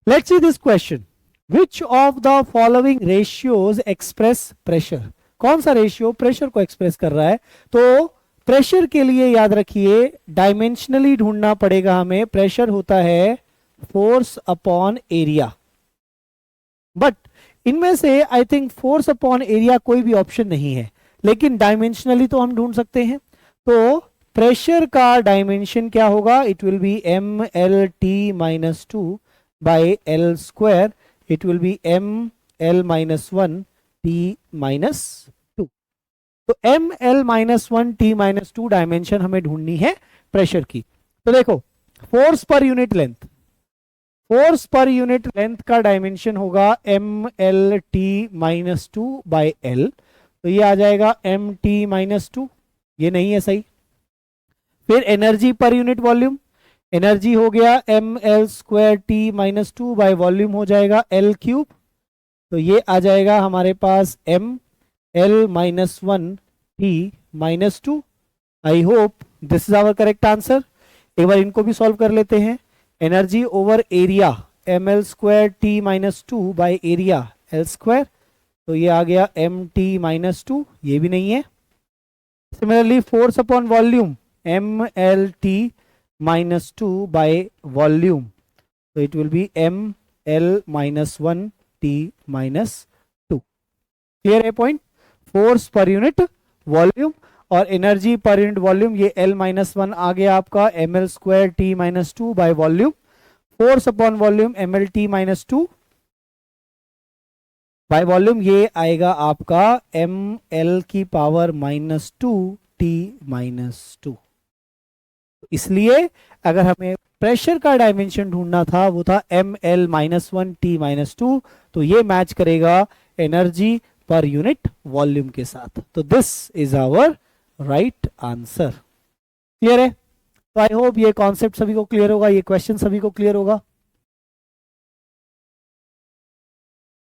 Let's see this question, which of the following ratios express pressure. कौन सा ratio pressure को express कर रहा है? तो प्रेशर के लिए याद रखिए डायमेंशनली ढूंढना पड़ेगा हमें। प्रेशर होता है फोर्स अपॉन एरिया, बट इनमें से I think force upon area कोई भी ऑप्शन नहीं है, लेकिन डायमेंशनली तो हम ढूंढ सकते हैं। तो प्रेशर का डायमेंशन क्या होगा? It will be M L T minus two by L square. It will be M L minus one T minus two. तो M L minus one T minus two dimension हमें ढूंढनी है pressure की। तो देखो, force per unit length, force per unit length का dimension होगा M L T minus two by L. तो ये आ जाएगा एम टी माइनस टू, ये नहीं है सही। फिर energy per unit volume, energy हो गया M L square T minus two by volume हो जाएगा एल क्यूब। तो ये आ जाएगा हमारे पास M L minus one T minus two. I hope this is our correct answer. एक बार इनको भी सॉल्व कर लेते हैं। Energy over area M L square T minus two by area L square. तो ये आ गया एम टी माइनस टू, ये भी नहीं है। Similarly force upon volume M L T minus two by volume. तो it will be M L minus one T minus two. Clear है point? Force per unit volume और energy per unit volume, ये L minus one आ गया आपका M L square T minus two by volume. Force upon volume M L T minus two by volume, ये आएगा आपका M L की power minus two T minus to. इसलिए अगर हमें प्रेशर का डायमेंशन ढूंढना था वो था M L minus one T minus two. तो ये मैच करेगा एनर्जी पर यूनिट वॉल्यूम के साथ। तो this is our right answer. Clear है? तो आई होप ये कॉन्सेप्ट सभी को क्लियर होगा, ये क्वेश्चन सभी को क्लियर होगा।